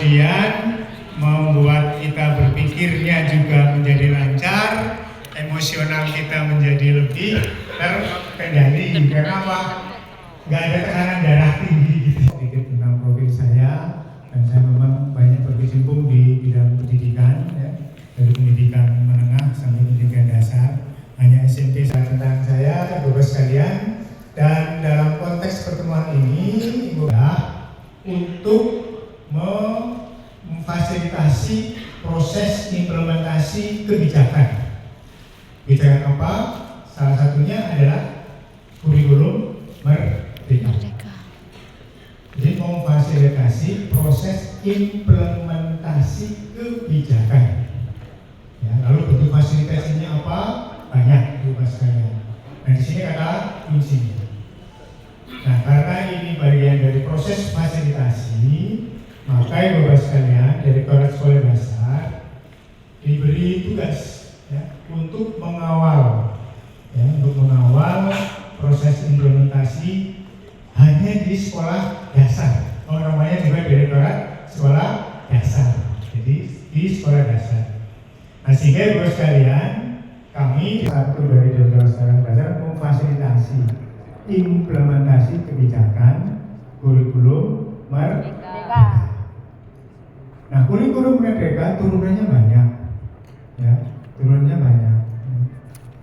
kemudian membuat kita berpikirnya juga menjadi lancar, emosional kita menjadi lebih terkendali. Karena apa? Nggak ada tekanan darah tinggi gitu. Sedikit tentang profil saya, dan saya memang banyak berkecimpung di bidang pendidikan, ya, dari pendidikan menengah sampai pendidikan dasar. Hanya SMP tentang saya, Bapak sekalian. Dan dalam konteks pertemuan ini, untuk memfasilitasi proses implementasi kebijakan. Kebijakan apa? Salah satunya adalah kurikulum merdeka. Jadi memfasilitasi proses implementasi kebijakan. Ya, lalu bentuk fasilitasinya apa? Banyak, Bapak sekalian. Nah, di sini kata kuncinya. Nah, karena ini bagian dari proses fasilitasi, maka Bapak sekalian, Direktorat Sekolah Dasar diberi tugas, ya, untuk mengawal, proses implementasi hanya di sekolah dasar. Namanya juga Direktorat Sekolah Dasar. Jadi di sekolah dasar. Nah, sehingga Bapak sekalian, kami satu dari Direktorat Sekolah Dasar memfasilitasi implementasi kebijakan kurikulum merdeka. Nah, kurikulum merdeka turunannya banyak, ya, turunannya banyak.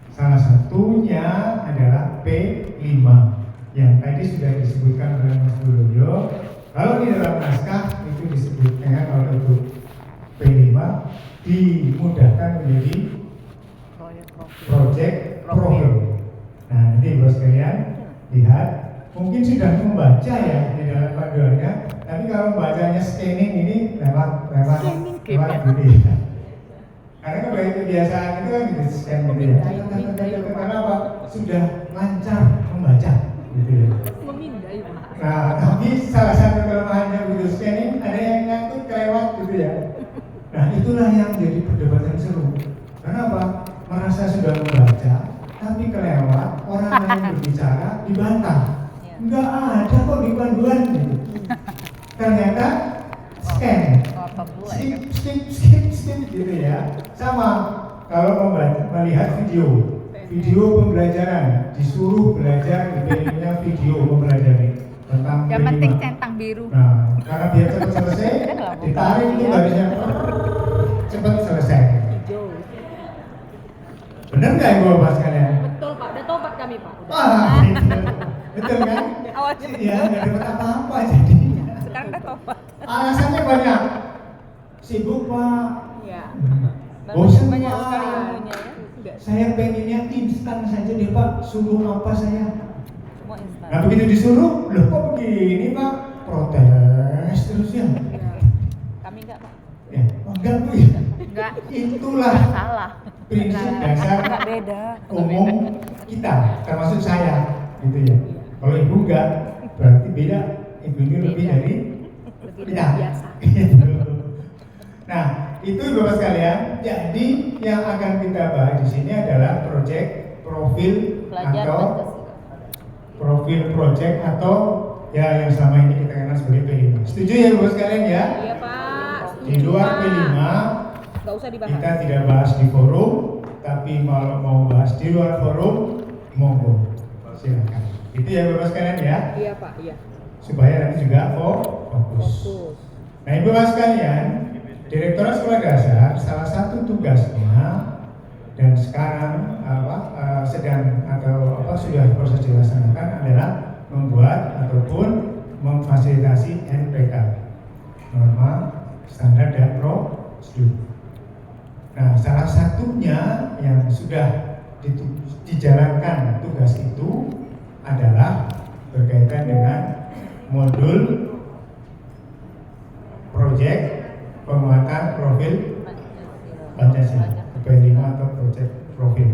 Salah satunya adalah P5 yang tadi sudah disebutkan oleh Mas Bulyo. Kalau di dalam naskah itu disebutnya, kalau itu P5 dimudahkan menjadi project program. Nah, nanti Bapak sekalian lihat, mungkin sudah membaca ya di dalam panduannya, tapi kalau membacanya scanning ini lewat gitu ya. Karena kebiasaan itu kan di scan gitu ya. Karena apa? Sudah lancar membaca gitu ya. Nah, tapi salah satu kelemahannya video scanning ada yang nyangkut kelewat gitu ya. Nah, itulah yang jadi perdebatan seru. Kenapa? Merasa sudah membaca, tapi kelewat, orang lain berbicara dibantah. Enggak ada kok di panduan gitu. Ternyata scan, skip gitu ya. Sama kalau melihat video pembelajaran, disuruh belajar dibelinya video mempelajari tentang yang penting centang biru. Nah, karena biar cepat selesai, ditarik itu garisnya cepat selesai. Benar nggak Ibu Bapak sekalian? Betul Pak, udah tobat kami Pak. Betul kan? Awalnya Iya, nggak dapat apa-apa jadi. sekarang udah tobat. Alasannya banyak. Sibuk Pak. Iya. Bosan Banyak Pak. sekali ilmunya ya. Enggak. Saya pengennya instan saja deh Pak. Suruh apa saya? Semua instan. Nah begitu disuruh, loh kok begini Pak? Protes terus ya? Iya. Kami enggak Pak. Ya, enggak Bu ya. Enggak. Itulah Salah. prinsip dasar Enggak beda. umum kita, termasuk saya, gitu ya. Kalau ibu enggak, berarti beda. Ibu ini lebih dari biasa. Nah, itu Bapak sekalian. Jadi yang akan kita bahas di sini adalah project profil Pelajar atau Pancasila. profil project atau ya yang selama ini kita kenal sebagai P5. Setuju ya Bapak sekalian ya? Iya Pak. Di luar P5 Gak usah dibahas. kita tidak bahas di forum, tapi kalau mau bahas di luar forum, monggo silakan. Itu ya Bapak sekalian ya, Iya Pak, iya. supaya nanti juga fokus. Nah Ibu Bapak sekalian, Direktorat Sekolah Dasar salah satu tugasnya dan sekarang sedang atau sudah proses dilaksanakan adalah membuat ataupun memfasilitasi NPK, norma standar dan prosedur. Nah, salah satunya yang sudah dijalankan tugas itu adalah berkaitan dengan modul proyek penguatan profil Pancasila P5 atau proyek profil.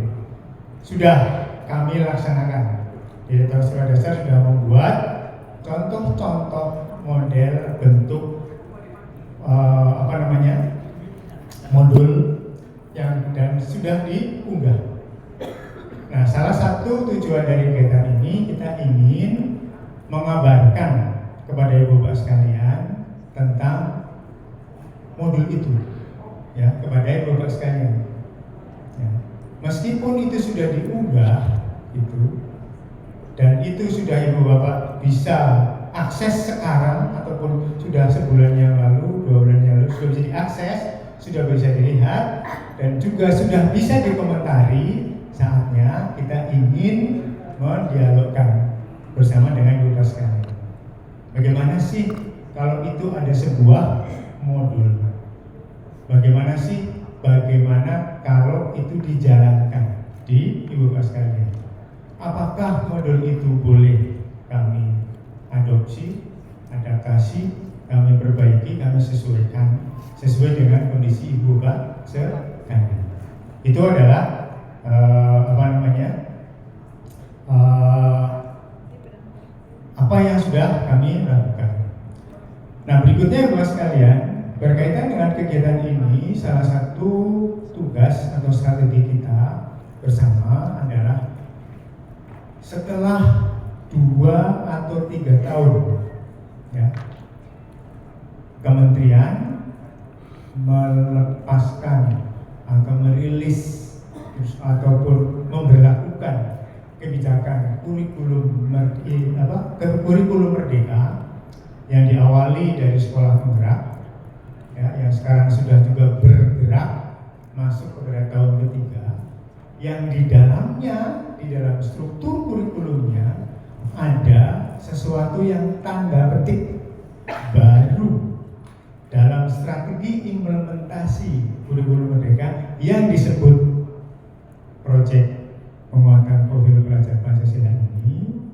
Sudah kami laksanakan. Direktorat Sekolah Dasar sudah membuat contoh-contoh model bentuk modul yang dan sudah diunggah. Nah, salah satu tujuan dari kegiatan ini kita ingin mengabarkan kepada ibu bapak sekalian tentang modul itu ya kepada Ibu Bapak sekalian. Ya. Meskipun itu sudah diunggah itu dan itu sudah Ibu Bapak bisa akses sekarang ataupun sudah sebulan yang lalu, 2 bulan yang lalu sudah bisa diakses, sudah bisa dilihat dan juga sudah bisa dikomentari, saatnya kita ingin mendialogkan bersama dengan Ibu Bapak sekalian. Bagaimana sih kalau itu ada sebuah modul? Bagaimana sih? Bagaimana kalau itu dijalankan di Ibu Bapak sekalian? Apakah modul itu boleh kami adopsi, adaptasi, kami perbaiki, kami sesuaikan sesuai dengan kondisi Ibu Bapak sekalian? Itu adalah apa yang sudah kami lakukan. Nah, berikutnya Bapak sekalian, berkaitan dengan kegiatan ini, salah satu tugas atau strategi kita bersama adalah setelah 2 atau 3 tahun ya, kementerian melepaskan atau merilis ataupun memberlakukan kebijakan kurikulum merdeka yang diawali dari sekolah penggerak ya, yang sekarang sudah juga bergerak masuk kepada tahun ketiga, yang di dalamnya, di dalam struktur kurikulumnya ada sesuatu yang tanda petik baru dalam strategi implementasi kurikulum merdeka yang disebut proyek penguatan profil pelajar Pancasila ini.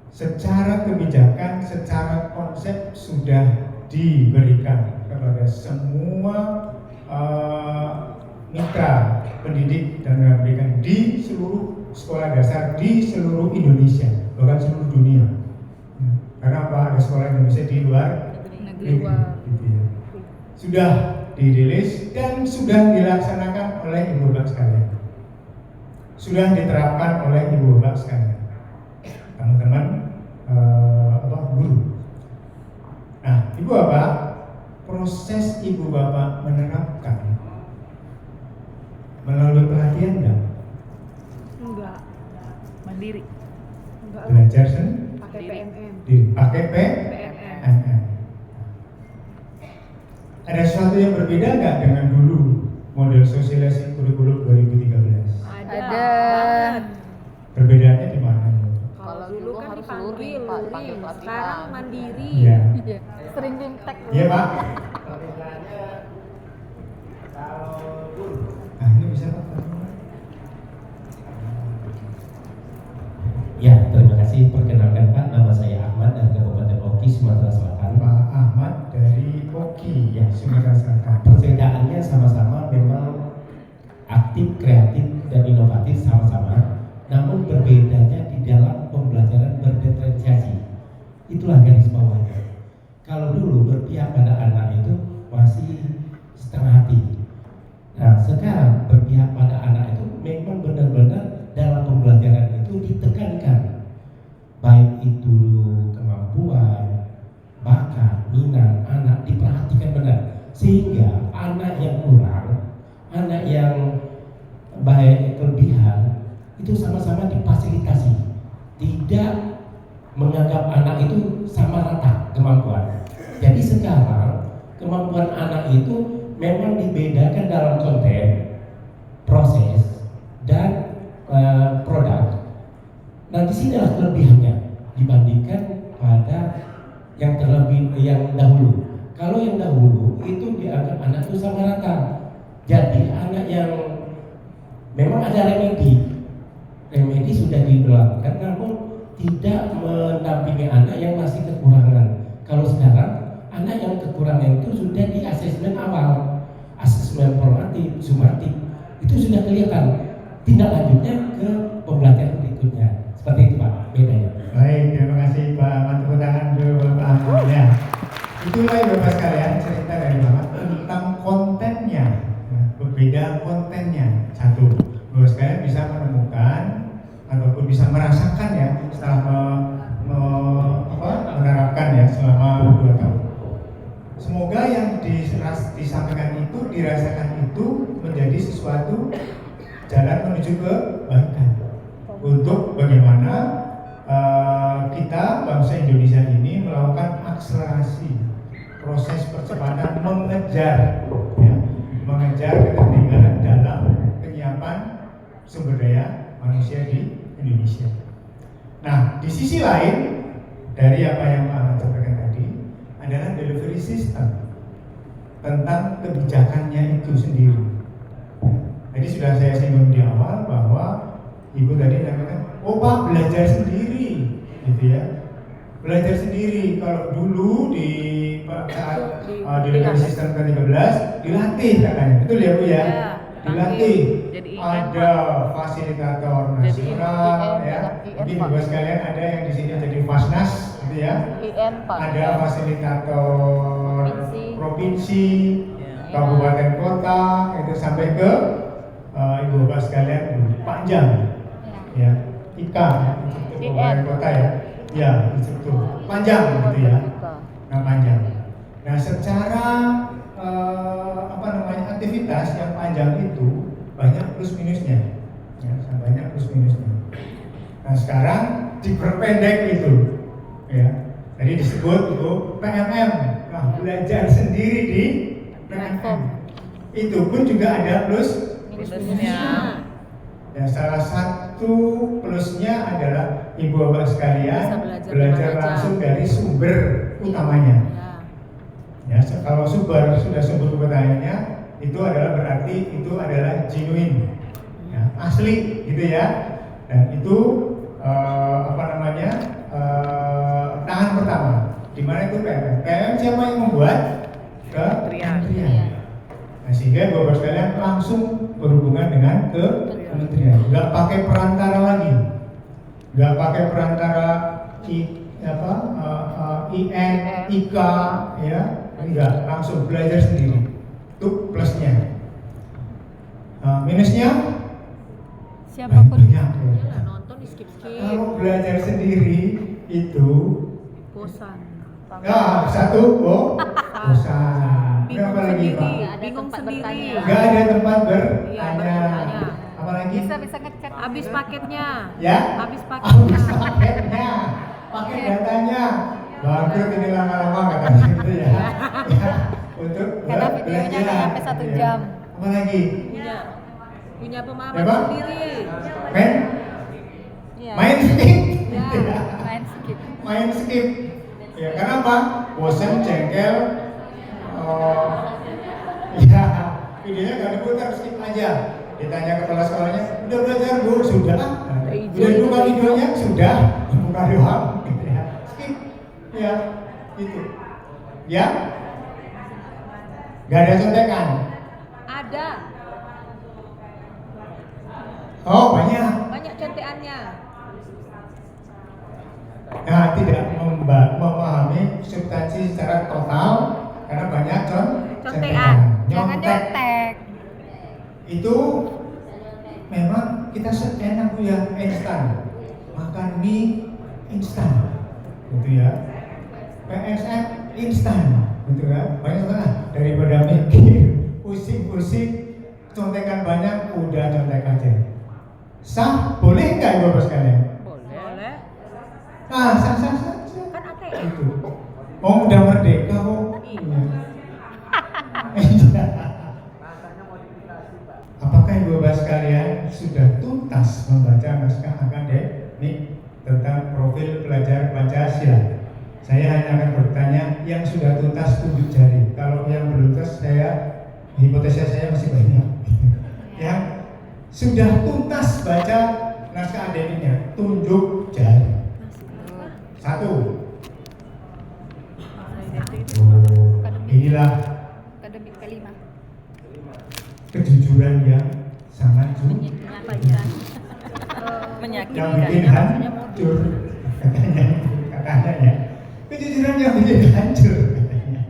Secara kebijakan, secara konsep sudah diberikan kepada semua mitra pendidik dan pendidikan di seluruh sekolah dasar di seluruh Indonesia, bahkan seluruh dunia. Karena apa? Ada sekolah Indonesia di luar negeri. Gitu ya. Sudah dirilis dan sudah dilaksanakan oleh Ibu Bapak sekalian. Sudah diterapkan oleh Ibu Bapak sekalian. Teman-teman guru. Nah, Ibu Bapak, proses Ibu Bapak menerapkan melalui pelatihan enggak? Enggak. Mandiri. Enggak. Belajar sendiri? Pakai PMM. Pakai PMM. Ada sesuatu yang berbeda nggak dengan dulu model sosialisasi kurikulum 2013? Ada. Perbedaannya di mana? Kalau dulu kan harus dipanggil luring, sekarang mandiri. Iya. Sering nyuntek. Iya Pak. Nah, ini bisa Pak. Ya, terima kasih. Perkenalkan Pak, nama saya Ahmad dari Kabupaten Oki, Sumatera Selatan. Pak Ahmad dari Oki, ya, Sumatera Selatan. Perbedaannya sama-sama memang aktif, kreatif, dan inovatif sama-sama. Namun berbedanya di dalam pembelajaran berdiferensiasi. Itulah garis bawahnya. Kalau dulu berpihak pada anak itu masih setengah hati. Nah, sekarang berpihak pada anak itu memang benar-benar dalam pembelajaran itu ditekankan, baik itu kemampuan, bakat, minat anak diperhatikan benar, sehingga anak yang kurang, anak yang baik kelebihan itu sama-sama difasilitasi, tidak menganggap anak itu sama rata kemampuan. Jadi sekarang kemampuan anak itu memang dibedakan dalam konten, proses, dan produk. Nah, disinilah kelebihannya dibandingkan pada yang terlebih yang dahulu. Kalau yang dahulu itu dianggap anak itu sama rata. Jadi anak yang memang ada remedi sudah diberlakukan, namun tidak mendampingi anak yang masih kekurangan. Kalau sekarang anak yang kekurangan itu sudah di asesmen awal, asesmen formatif, sumatif, itu sudah kelihatan. Tindak lanjutnya ke pembelajaran berikutnya. Seperti itu Pak, bedanya. Baik, terima kasih Pak Ahmad. Tepuk tangan dulu Pak Ahmad ya. Itulah Bapak sekalian cerita dari Bapak tentang kontennya. Nah, berbeda kontennya. Satu, Bapak sekalian bisa menemukan ataupun bisa merasakan ya setelah menerapkan ya selama 2 tahun. Semoga semoga yang disampaikan itu, dirasakan itu menjadi sesuatu jalan menuju kebaikan untuk bagaimana kita bangsa Indonesia ini melakukan akselerasi proses percepatan mengejar ketertinggalan dalam penyiapan sumber daya manusia di Indonesia. Nah, di sisi lain dari apa yang Pak Ahmad sampaikan tadi adalah delivery system tentang kebijakannya itu sendiri. Jadi sudah saya singgung di awal bahwa Ibu tadi mengatakan, oh Pak belajar sendiri, gitu ya. Belajar sendiri. Kalau dulu di saat delivery system ke-13 dilatih katanya, betul ya Bu ya? Dilatih. Ada fasilitator nasional, ya. Jadi Bapak sekalian ada yang di sini jadi Fasnas, gitu ya. Ada fasilitator provinsi, kabupaten kota, itu sampai ke Ibu Bapak sekalian panjang. Ya, IKA, kabupaten kota ya. Ya, instruktur. Panjang gitu ya. Nah, panjang. Nah, secara aktivitas yang panjang itu banyak plus minusnya. Ya, banyak plus minusnya. Nah, sekarang diperpendek itu. Ya. Jadi disebut itu PMM. Nah, belajar sendiri di PMM. Itu pun juga ada plus minusnya. Ya, salah satu plusnya adalah Ibu Bapak sekalian belajar langsung dari sumber utamanya. Ya, kalau sumber utamanya itu adalah berarti itu adalah genuine, ya, asli gitu ya. Dan itu tangan pertama. Di mana itu PMM? PMM siapa yang membuat? Kementerian. Nah, sehingga Bapak sekalian langsung berhubungan dengan kementerian, nggak pakai perantara lagi, nggak pakai perantara IN, IK, ya, enggak, langsung belajar sendiri. Itu plusnya. Minusnya? Siapapun banyak. Iyalah, nonton di skip. Kalau belajar sendiri itu Bosan. ya satu bosan. Bingung Apa lagi Pak? Bingung sendiri. Nggak ada tempat Iya, bertanya. Apalagi? bisa ngechat. Habis paketnya. Ya? Habis paketnya. Paketnya, pakai datanya. Bangkrut ini lama-lama katanya gitu ya. Ya, untuk Karena videonya nggak sampai 1 jam. Apalagi? Punya pemahaman Ya, Pak? sendiri. Main skip. Ya. Ya. Main skip. Ya, kenapa? Bosan, jengkel. Ya, videonya nggak diputar, skip aja. Ditanya kepala sekolahnya, udah belajar Bu? Sudah. Udah buka videonya? Sudah. Buka doang. Gitu ya. Skip. Ya, gitu. Ya. Gak ada contekan. Ada. Oh, banyak. Banyak contekannya. Nah, tidak memahami substansi secara total karena banyak contekan. Jangan nyontek. Itu memang kita seenak ya, instan. Makan mie instan. Gitu ya. PSN instan. Gitu ya. Banyak kan daripada mikir, pusing-pusing, contekan banyak, udah contek aja. Sah? Boleh nggak Bapak sekalian? Boleh. Ah, sah-sah saja. Kan ATM. Itu. Oh, udah merdeka kok. Iya. Apakah Ibu Bapak sekalian sudah tuntas membaca naskah akademik tentang profil pelajar Pancasila? Saya hanya akan bertanya yang sudah tuntas tunjuk jari. Kalau yang belum tuntas, hipotesis saya masih banyak. Yang sudah tuntas baca naskah akademiknya, tunjuk jari. 1. Inilah Akademik kelima. kejujuran yang sangat yang bikin hancur katanya ya. Kejujuran yang bikin hancur katanya.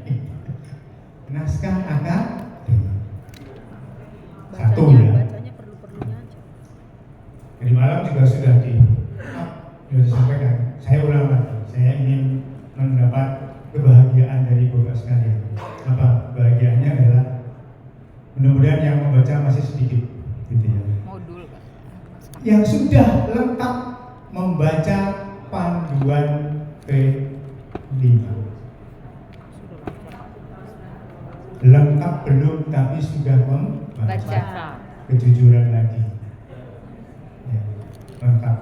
Naskah akademik. 1 ya. Bacanya perlu-perlunya aja. Jadi malam juga sudah disampaikan. Saya ulang lagi. Saya ingin mendapat kebahagiaan dari Bapak sekalian. kemudian yang membaca masih sedikit, gitu ya. Modul kan. Yang sudah lengkap membaca panduan P5. Lengkap belum, tapi sudah membaca. Baca. Kejujuran lagi. Ya, lengkap.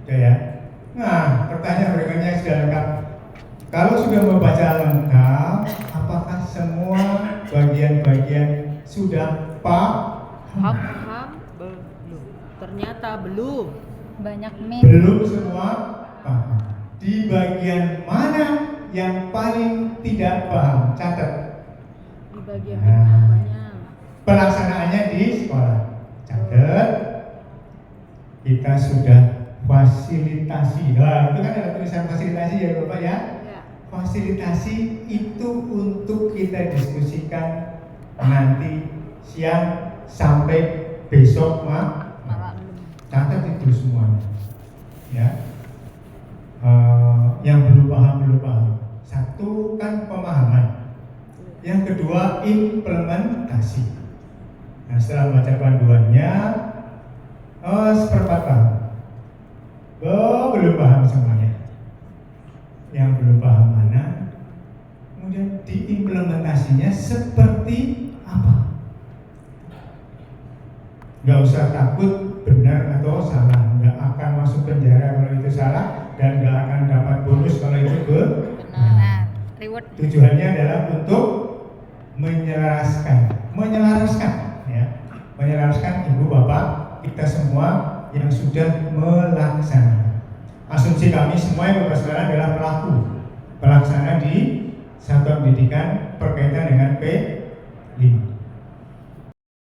Oke ya. Nah, pertanyaan berikutnya sudah lengkap. Kalau sudah membaca lengkap, apakah semua bagian-bagian sudah paham? Paham belum? Ternyata belum. Banyak mit. Belum semua paham. Di bagian mana yang paling tidak paham? Catat. Di bagian pertamanya. Pelaksanaannya di sekolah. Catat. Kita sudah fasilitasi. Nah, itu kan ada tulisan fasilitasi ya Bapak ya. Ya. Fasilitasi itu untuk kita diskusikan nanti siang sampai besok Malam. catat itu semuanya ya. Yang belum paham. Satu kan pemahaman, yang kedua implementasi. Nah, setelah baca panduannya seperempat paham. Belum paham semuanya. Yang belum paham mana, kemudian diimplementasinya seperti apa. Nggak usah takut benar atau salah, nggak akan masuk penjara kalau itu salah, dan nggak akan dapat bonus kalau itu Benar. Reward. Tujuannya adalah untuk menyelaraskan ya, menyelaraskan ibu bapak kita semua yang sudah melaksanakan. Asumsi kami semua yang Bapak sekarang adalah pelaku pelaksana di satuan pendidikan